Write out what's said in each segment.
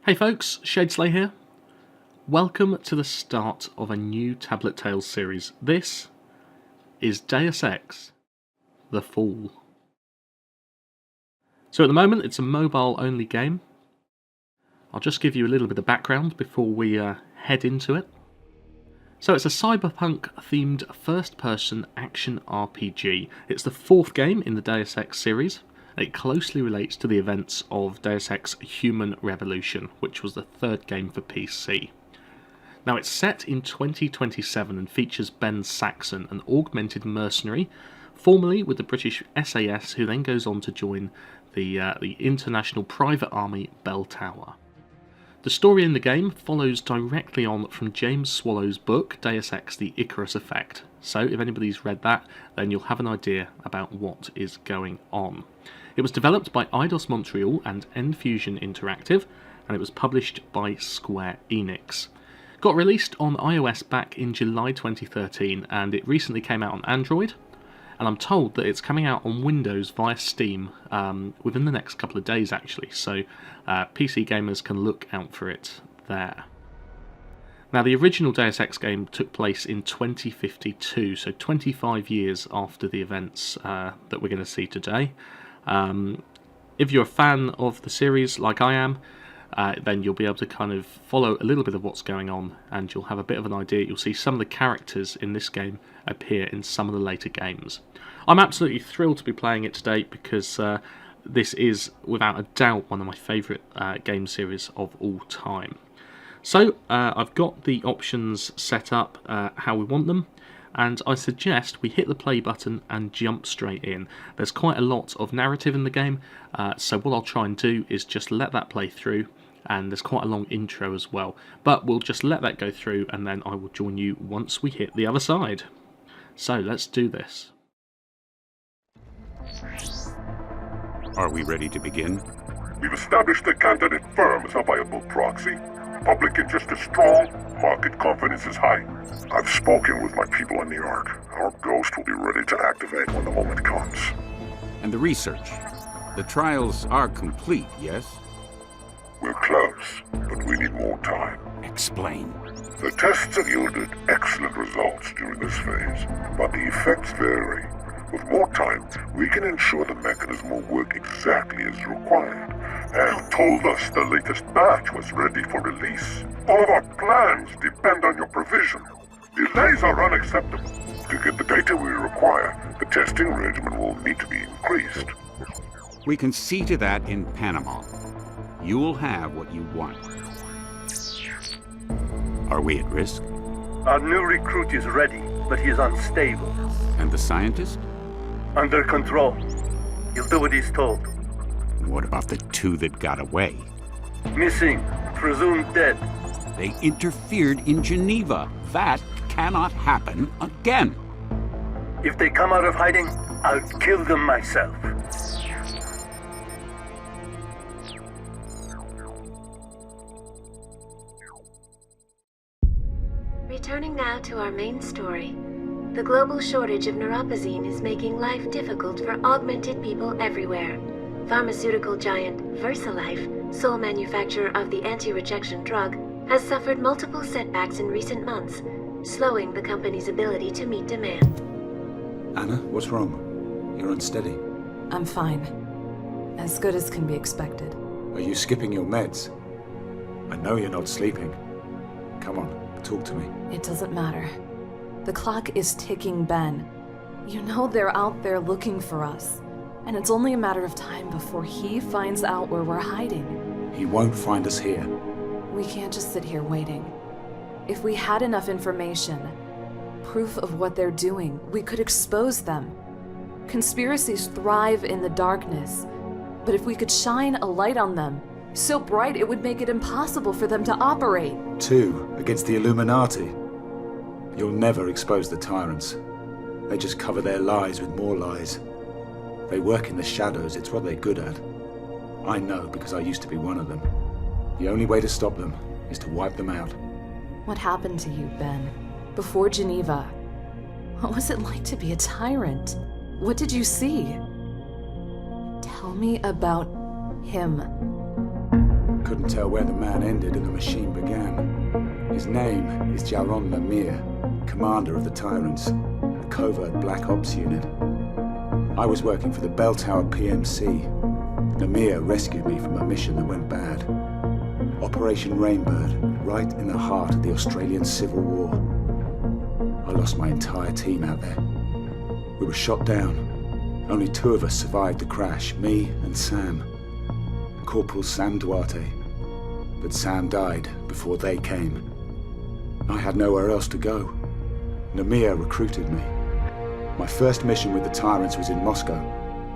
Hey folks, Shadeslay here. Welcome to the start of a new Tablet Tales series. This is Deus Ex, The Fall. So at the moment it's a mobile only game. I'll just give you a little bit of background before we head into it. So it's a cyberpunk themed first person action RPG. It's the fourth game in the Deus Ex series. It closely relates to the events of Deus Ex Human Revolution, which was the third game for PC. Now it's set in 2027 and features Ben Saxon, an augmented mercenary, formerly with the British SAS, who then goes on to join the international private army Bell Tower. The story in the game follows directly on from James Swallow's book, Deus Ex The Icarus Effect. So if anybody's read that, then you'll have an idea about what is going on. It was developed by Eidos Montreal and Enfusion Interactive, and it was published by Square Enix. Got released on iOS back in July 2013, and it recently came out on Android, and I'm told that it's coming out on Windows via Steam within the next couple of days actually, so PC gamers can look out for it there. Now the original Deus Ex game took place in 2052, so 25 years after the events that we're going to see today. If you're a fan of the series like I am, then you'll be able to kind of follow a little bit of what's going on, and you'll have a bit of an idea. You'll see some of the characters in this game appear in some of the later games. I'm absolutely thrilled to be playing it today because this is without a doubt one of my favourite game series of all time. So I've got the options set up how we want them, and I suggest we hit the play button and jump straight in. There's quite a lot of narrative in the game, so what I'll try and do is just let that play through, and there's quite a long intro as well. But we'll just let that go through, and then I will join you once we hit the other side. So let's do this. Are we ready to begin? We've established the candidate firm as a viable proxy. Public interest is strong, market confidence is high. I've spoken with my people in New York. Our ghost will be ready to activate when the moment comes. And the research? The trials are complete, yes? We're close, but we need more time. Explain. The tests have yielded excellent results during this phase, but the effects vary. With more time, we can ensure the mechanism will work exactly as required. And told us the latest batch was ready for release. All of our plans depend on your provision. Delays are unacceptable. To get the data we require, the testing regimen will need to be increased. We can see to that in Panama. You'll have what you want. Are we at risk? Our new recruit is ready, but he is unstable. And the scientist? Under control. He'll do what he's told. What about the two that got away? Missing. Presumed dead. They interfered in Geneva. That cannot happen again. If they come out of hiding, I'll kill them myself. Returning now to our main story. The global shortage of neuropozyne is making life difficult for augmented people everywhere. Pharmaceutical giant VersaLife, sole manufacturer of the anti-rejection drug, has suffered multiple setbacks in recent months, slowing the company's ability to meet demand. Anna, what's wrong? You're unsteady. I'm fine. As good as can be expected. Are you skipping your meds? I know you're not sleeping. Come on, talk to me. It doesn't matter. The clock is ticking, Ben. You know they're out there looking for us. And it's only a matter of time before he finds out where we're hiding. He won't find us here. We can't just sit here waiting. If we had enough information, proof of what they're doing, we could expose them. Conspiracies thrive in the darkness, but if we could shine a light on them, so bright it would make it impossible for them to operate. 2 against the Illuminati. You'll never expose the tyrants. They just cover their lies with more lies. They work in the shadows, it's what they're good at. I know because I used to be one of them. The only way to stop them is to wipe them out. What happened to you, Ben? Before Geneva? What was it like to be a tyrant? What did you see? Tell me about him. couldn't tell where the man ended and the machine began. His name is Jaron Lemire, commander of the Tyrants, a covert Black Ops unit. I was working for the Bell Tower PMC. Lemire rescued me from a mission that went bad. Operation Rainbird, right in the heart of the Australian Civil War. I lost my entire team out there. We were shot down. Only 2 of us survived the crash, me and Sam. Corporal Sam Duarte. But Sam died before they came. I had nowhere else to go. Lemire recruited me. My first mission with the Tyrants was in Moscow.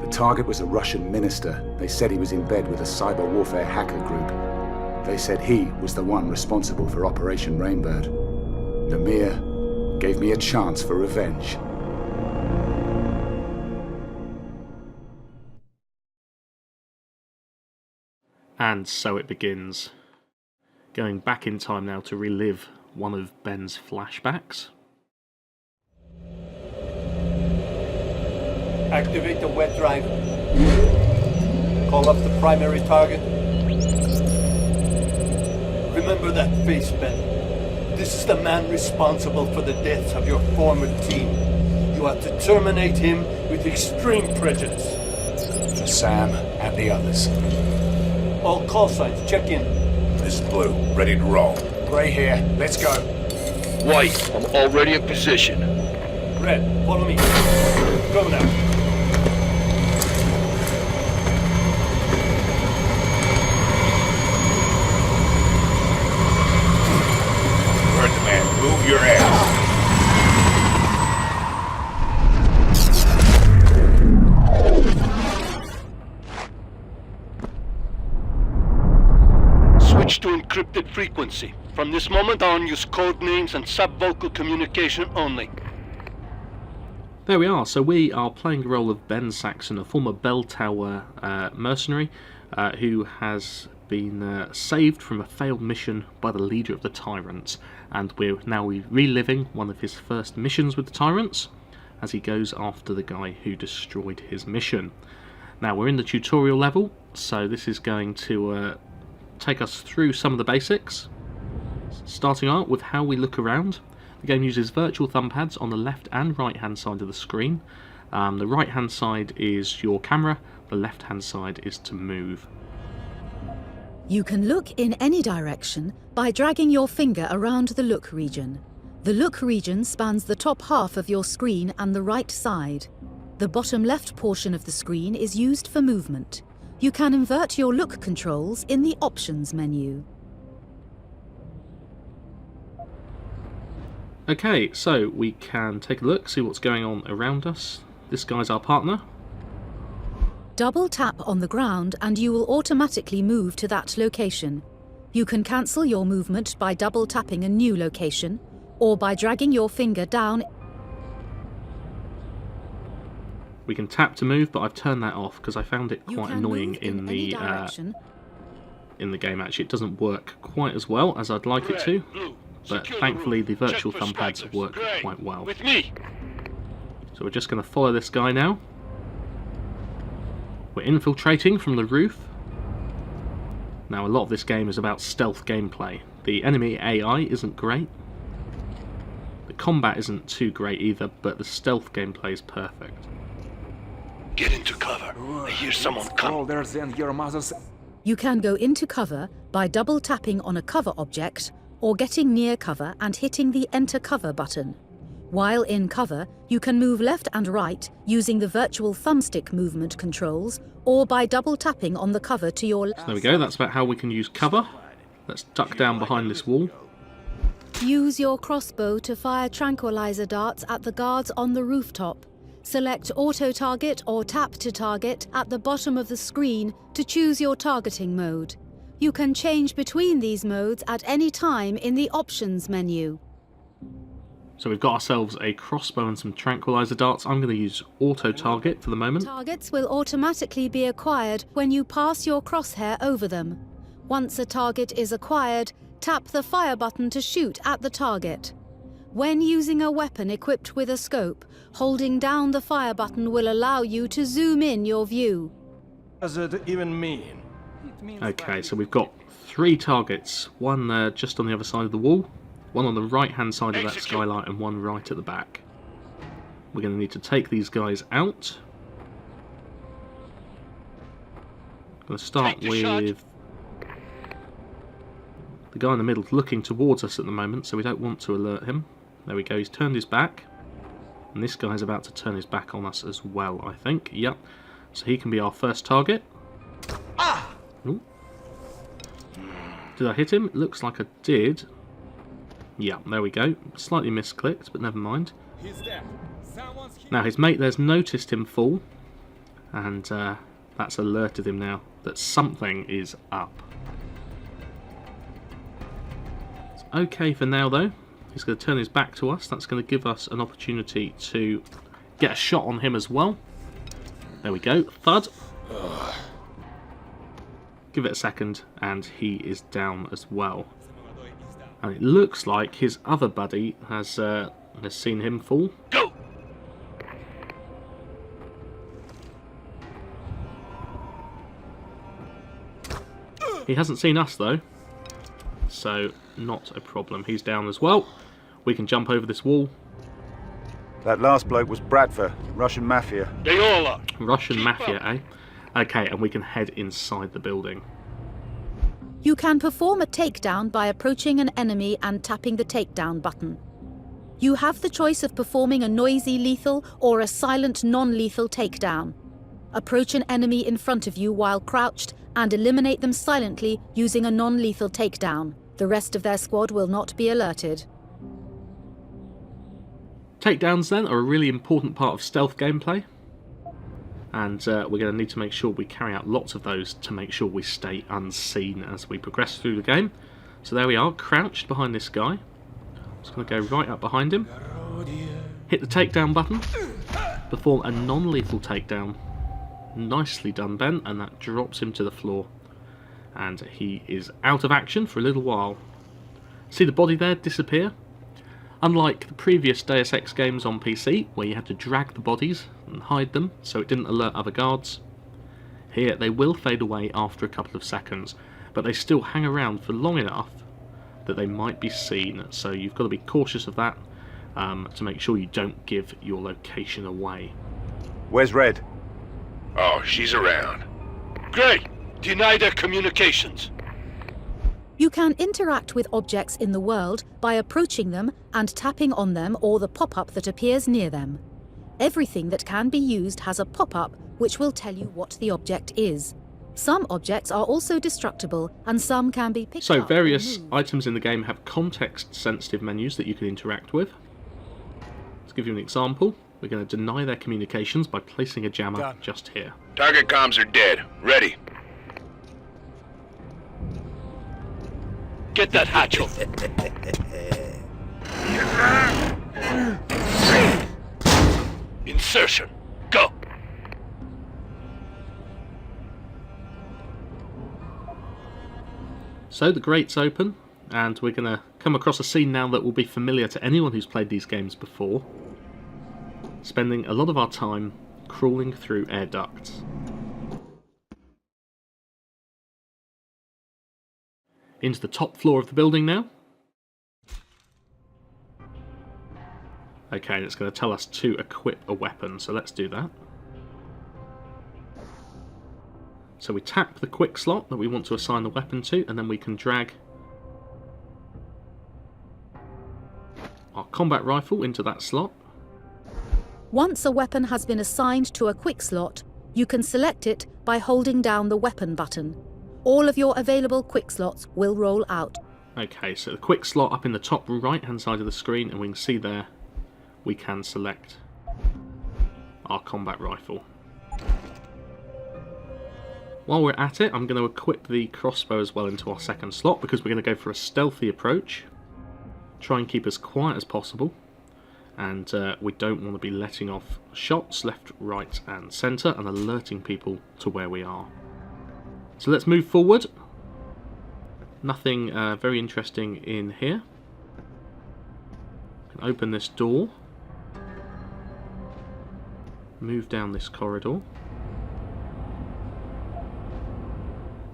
The target was a Russian minister. They said he was in bed with a cyber warfare hacker group. They said he was the one responsible for Operation Rainbird. Lemire gave me a chance for revenge. And so it begins. Going back in time now to relive one of Ben's flashbacks. Activate the wet drive. Call up the primary target. Remember that face, Ben. This is the man responsible for the deaths of your former team. You are to terminate him with extreme prejudice. For Sam and the others. All call signs, check in. This is Blue, ready to roll. Gray here, let's go. White, I'm already in position. Red, follow me. Go now. Heard the man. Move your ass. Switch to encrypted frequency. From this moment on, use code names and sub-vocal communication only. There we are. So we are playing the role of Ben Saxon, a former Bell Tower mercenary who has been saved from a failed mission by the leader of the Tyrants. And we're now reliving one of his first missions with the Tyrants as he goes after the guy who destroyed his mission. Now we're in the tutorial level, so this is going to take us through some of the basics, starting out with how we look around. The game uses virtual thumb pads on the left and right hand side of the screen. The right hand side is your camera, the left hand side is to move. You can look in any direction by dragging your finger around the look region. The look region spans the top half of your screen and the right side. The bottom left portion of the screen is used for movement. You can invert your look controls in the Options menu. Okay, so we can take a look, see what's going on around us. This guy's our partner. Double tap on the ground and you will automatically move to that location. You can cancel your movement by double tapping a new location or by dragging your finger down. We can tap to move, but I've turned that off because I found it quite annoying in the game. Actually, it doesn't work quite as well as I'd like it to, but thankfully the virtual thumb pads work quite well. With me. So we're just going to follow this guy now. We're infiltrating from the roof. Now a lot of this game is about stealth gameplay. The enemy AI isn't great. The combat isn't too great either, but the stealth gameplay is perfect. Get into cover. I hear someone come. You can go into cover by double tapping on a cover object or getting near cover and hitting the Enter Cover button. While in cover, you can move left and right using the virtual thumbstick movement controls or by double tapping on the cover to your left. So there we go, that's about how we can use cover. Let's duck down behind this wall. Use your crossbow to fire tranquilizer darts at the guards on the rooftop. Select Auto Target or Tap to Target at the bottom of the screen to choose your targeting mode. You can change between these modes at any time in the Options menu. So we've got ourselves a crossbow and some tranquilizer darts. I'm going to use Auto Target for the moment. Targets will automatically be acquired when you pass your crosshair over them. Once a target is acquired, tap the fire button to shoot at the target. When using a weapon equipped with a scope, holding down the fire button will allow you to zoom in your view. What does it even mean? It Okay, so we've got 3 targets. One just on the other side of the wall, one on the right-hand side of that skylight, and one right at the back. We're going to need to take these guys out. I'm going to start with the guy in the middle looking towards us at the moment, so we don't want to alert him. There we go, he's turned his back. And this guy's about to turn his back on us as well, I think. Yep. So he can be our first target. Ooh. Did I hit him? It looks like I did. Yeah, there we go. Slightly misclicked, but never mind. Now his mate there's noticed him fall, and that's alerted him now that something is up. It's okay for now though. He's going to turn his back to us. That's going to give us an opportunity to get a shot on him as well. There we go. Thud. Give it a second, and he is down as well. And it looks like his other buddy has seen him fall. Go! He hasn't seen us though, so not a problem. He's down as well. We can jump over this wall. That last bloke was Bradford, Russian mafia. They all are. Russian mafia, eh? Okay, and we can head inside the building. You can perform a takedown by approaching an enemy and tapping the takedown button. You have the choice of performing a noisy lethal or a silent non-lethal takedown. Approach an enemy in front of you while crouched and eliminate them silently using a non-lethal takedown. The rest of their squad will not be alerted. Takedowns then are a really important part of stealth gameplay, and we're going to need to make sure we carry out lots of those to make sure we stay unseen as we progress through the game. So there we are, crouched behind this guy. Just going to go right up behind him, hit the takedown button, perform a non-lethal takedown. Nicely done, Ben, and that drops him to the floor. And he is out of action for a little while. See the body there disappear? Unlike the previous Deus Ex games on PC, where you had to drag the bodies and hide them so it didn't alert other guards, here they will fade away after a couple of seconds, but they still hang around for long enough that they might be seen, so you've got to be cautious of that to make sure you don't give your location away. Where's Red? Oh, she's around. Great! Deny their communications. You can interact with objects in the world by approaching them and tapping on them or the pop-up that appears near them. Everything that can be used has a pop-up which will tell you what the object is. Some objects are also destructible and some can be picked up. So various items in the game have context-sensitive menus that you can interact with. Let's give you an example. We're going to deny their communications by placing a jammer just here. Target comms are dead. Ready. Get that hatch open. Insertion. Go. So the grate's open, and we're going to come across a scene now that will be familiar to anyone who's played these games before. Spending a lot of our time crawling through air ducts. Into the top floor of the building now. Okay, it's going to tell us to equip a weapon, so let's do that. So we tap the quick slot that we want to assign the weapon to, and then we can drag our combat rifle into that slot. Once a weapon has been assigned to a quick slot, you can select it by holding down the weapon button. All of your available quick slots will roll out. Okay, so the quick slot up in the top right hand side of the screen, and we can see there we can select our combat rifle. While we're at it, I'm going to equip the crossbow as well into our second slot, because we're going to go for a stealthy approach. Try and keep as quiet as possible, and we don't want to be letting off shots left, right and centre and alerting people to where we are. So let's move forward. Nothing very interesting in here. Can open this door. Move down this corridor.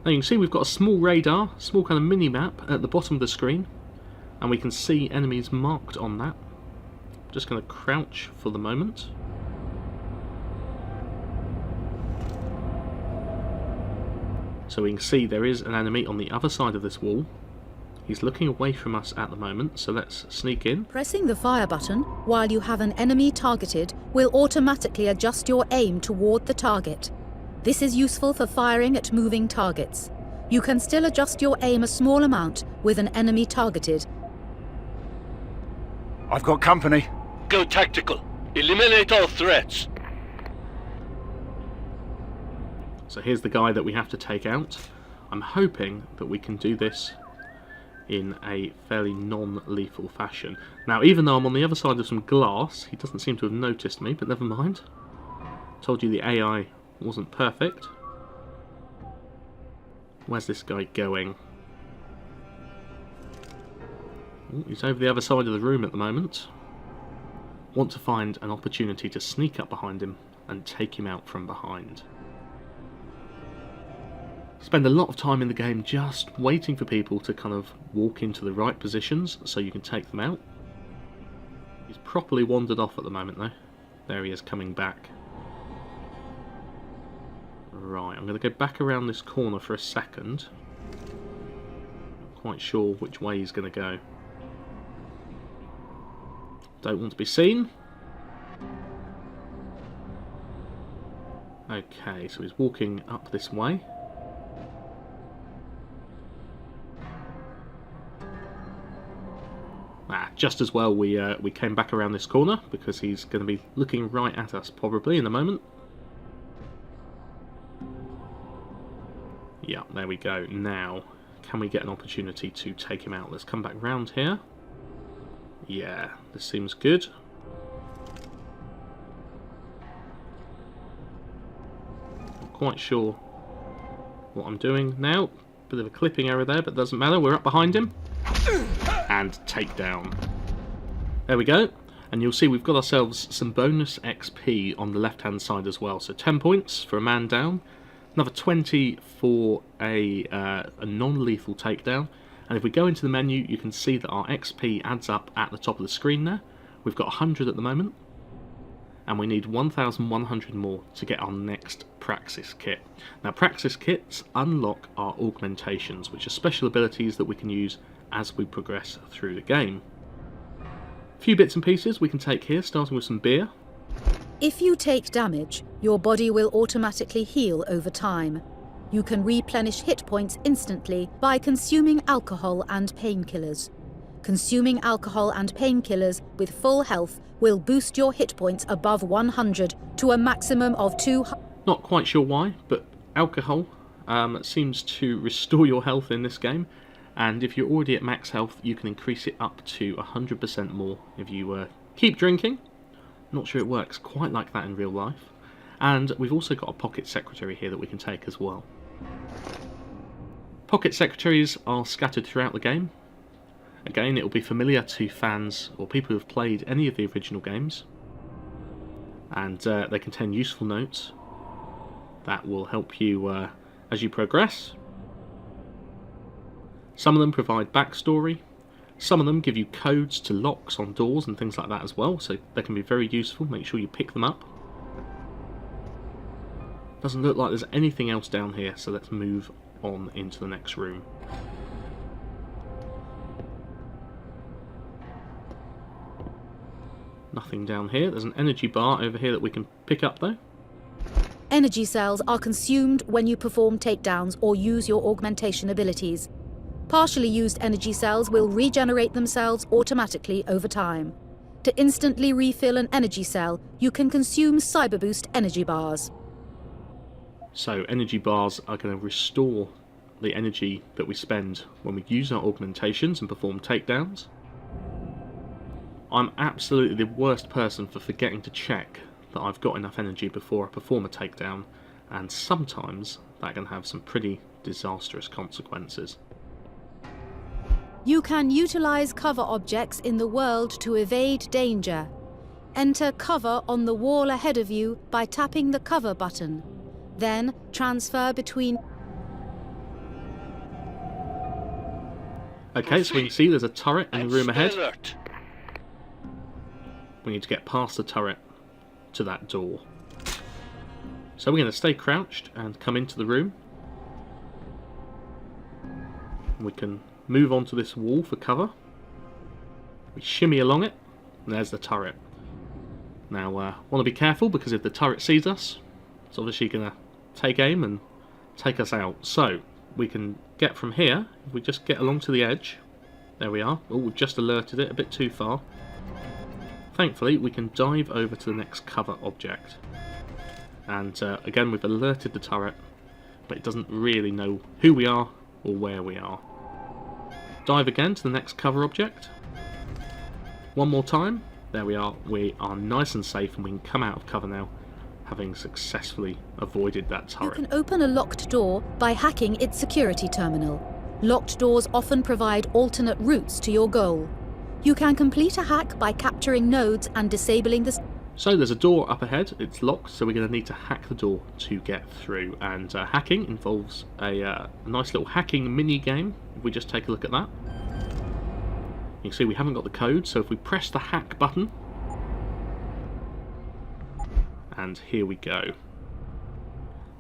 Now you can see we've got a small radar, small kind of mini-map at the bottom of the screen, and we can see enemies marked on that. Just going to crouch for the moment. So we can see there is an enemy on the other side of this wall. He's looking away from us at the moment, so let's sneak in. Pressing the fire button while you have an enemy targeted will automatically adjust your aim toward the target. This is useful for firing at moving targets. You can still adjust your aim a small amount with an enemy targeted. I've got company. Go tactical. Eliminate all threats. So here's the guy that we have to take out. I'm hoping that we can do this in a fairly non-lethal fashion. Now, even though I'm on the other side of some glass, he doesn't seem to have noticed me, but never mind. Told you the AI wasn't perfect. Where's this guy going? Oh, he's over the other side of the room at the moment. Want to find an opportunity to sneak up behind him and take him out from behind. Spend a lot of time in the game just waiting for people to kind of walk into the right positions so you can take them out. He's properly wandered off at the moment though. There he is coming back. Right, I'm going to go back around this corner for a second. Not quite sure which way he's going to go. Don't want to be seen. Okay, so he's walking up this way. Just as well we came back around this corner, because he's going to be looking right at us probably in a moment. Yeah, there we go. Now, can we get an opportunity to take him out? Let's come back round here. Yeah, this seems good. Not quite sure what I'm doing now. Bit of a clipping error there, but doesn't matter. We're up behind him. And take down. There we go. And you'll see we've got ourselves some bonus XP on the left hand side as well. So 10 points for a man down. Another 20 for a non-lethal takedown. And if we go into the menu, you can see that our XP adds up at the top of the screen there. We've got 100 at the moment. And we need 1,100 more to get our next Praxis kit. Now Praxis kits unlock our augmentations, which are special abilities that we can use as we progress through the game. A few bits and pieces we can take here, starting with some beer. If you take damage, your body will automatically heal over time. You can replenish hit points instantly by consuming alcohol and painkillers. Consuming alcohol and painkillers with full health will boost your hit points above 100 to a maximum of 200. Not quite sure why, but alcohol seems to restore your health in this game. And if you're already at max health, you can increase it up to 100% more if you keep drinking. Not sure it works quite like that in real life. And we've also got a pocket secretary here that we can take as well. Pocket secretaries are scattered throughout the game. Again, it will be familiar to fans or people who have played any of the original games. And they contain useful notes that will help you as you progress. Some of them provide backstory, some of them give you codes to locks on doors and things like that as well, so they can be very useful. Make sure you pick them up. Doesn't look like there's anything else down here, so let's move on into the next room. Nothing down here. There's an energy bar over here that we can pick up though. Energy cells are consumed when you perform takedowns or use your augmentation abilities. Partially used energy cells will regenerate themselves automatically over time. To instantly refill an energy cell, you can consume Cyber Boost energy bars. So energy bars are going to restore the energy that we spend when we use our augmentations and perform takedowns. I'm absolutely the worst person for forgetting to check that I've got enough energy before I perform a takedown, and sometimes that can have some pretty disastrous consequences. You can utilize cover objects in the world to evade danger. Enter cover on the wall ahead of you by tapping the cover button. Then transfer between... Okay, so we can see there's a turret in the room Stay ahead. alert. We need to get past the turret to that door. So we're going to stay crouched and come into the room. We can move onto this wall for cover. We shimmy along it, and there's the turret. Now, want to be careful, because if the turret sees us, it's obviously going to take aim and take us out. So, we can get from here, if we just get along to the edge. There we are. Oh, we've just alerted it a bit too far. Thankfully, we can dive over to the next cover object. And again, we've alerted the turret, but it doesn't really know who we are or where we are. Dive again to the next cover object. One more time. There we are. We are nice and safe, and we can come out of cover now, having successfully avoided that turret. You can open a locked door by hacking its security terminal. Locked doors often provide alternate routes to your goal. You can complete a hack by capturing nodes and disabling the... So there's a door up ahead. It's locked, so we're going to need to hack the door to get through. And hacking involves a nice little hacking mini game. If we just take a look at that. You can see we haven't got the code, so if we press the hack button, and here we go.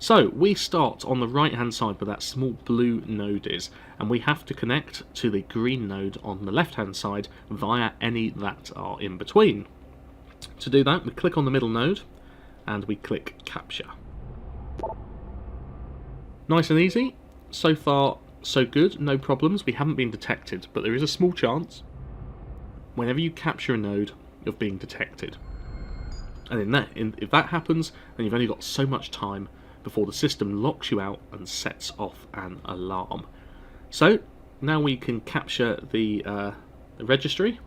So we start on the right hand side where that small blue node is, and we have to connect to the green node on the left hand side via any that are in between. To do that, we click on the middle node and we click capture. Nice and easy. So far so good, no problems. We haven't been detected, but there is a small chance whenever you capture a node of being detected. And if that happens, then you've only got so much time before the system locks you out and sets off an alarm. So now we can capture the registry,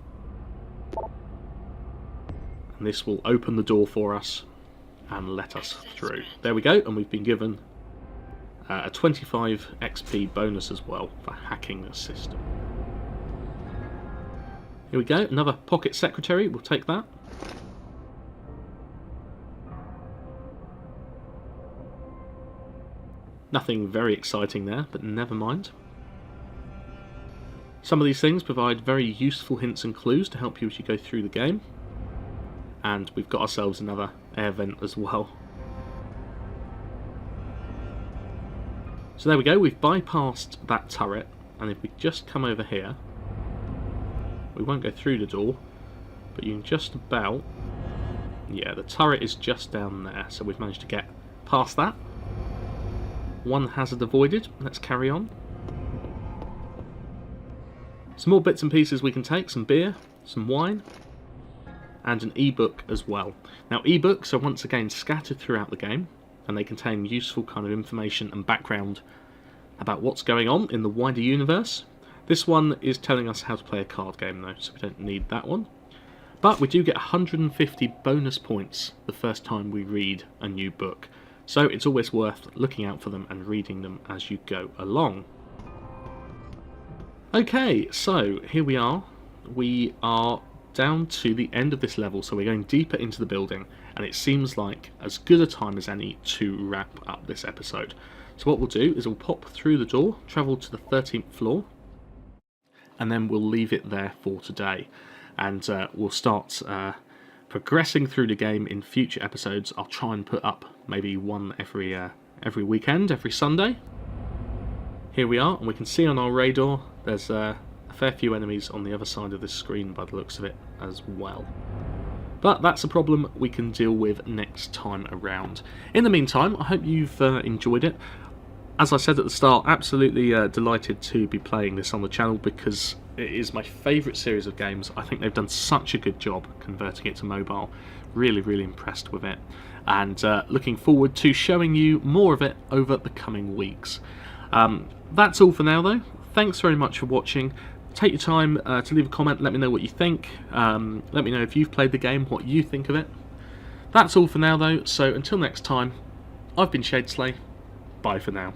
and this will open the door for us and let us through. There we go, and we've been given a 25 XP bonus as well for hacking the system. Here we go, another pocket secretary, we'll take that. Nothing very exciting there, but never mind. Some of these things provide very useful hints and clues to help you as you go through the game. And we've got ourselves another air vent as well. So there we go, we've bypassed that turret, and if we just come over here, we won't go through the door, but you can just about... Yeah, the turret is just down there, so we've managed to get past that. One hazard avoided, let's carry on. Some more bits and pieces we can take, some beer, some wine, and an ebook as well. Now ebooks are once again scattered throughout the game, and they contain useful kind of information and background about what's going on in the wider universe. This one is telling us how to play a card game though, so we don't need that one. But we do get 150 bonus points the first time we read a new book, so it's always worth looking out for them and reading them as you go along. Okay, so here we are. We are down to the end of this level, so we're going deeper into the building, and it seems like as good a time as any to wrap up this episode. So what we'll do is we'll pop through the door, travel to the 13th floor, and then we'll leave it there for today. And we'll start progressing through the game in future episodes. I'll try and put up maybe one every weekend, every Sunday. Here we are, and we can see on our radar there's a fair few enemies on the other side of this screen by the looks of it as well. But that's a problem we can deal with next time around. In the meantime, I hope you've enjoyed it. As I said at the start, absolutely delighted to be playing this on the channel because it is my favourite series of games. I think they've done such a good job converting it to mobile. Really, really impressed with it. And looking forward to showing you more of it over the coming weeks. That's all for now though. Thanks very much for watching. Take your time to leave a comment, let me know what you think. Let me know if you've played the game, what you think of it. That's all for now though, so until next time, I've been Shadeslay. Bye for now.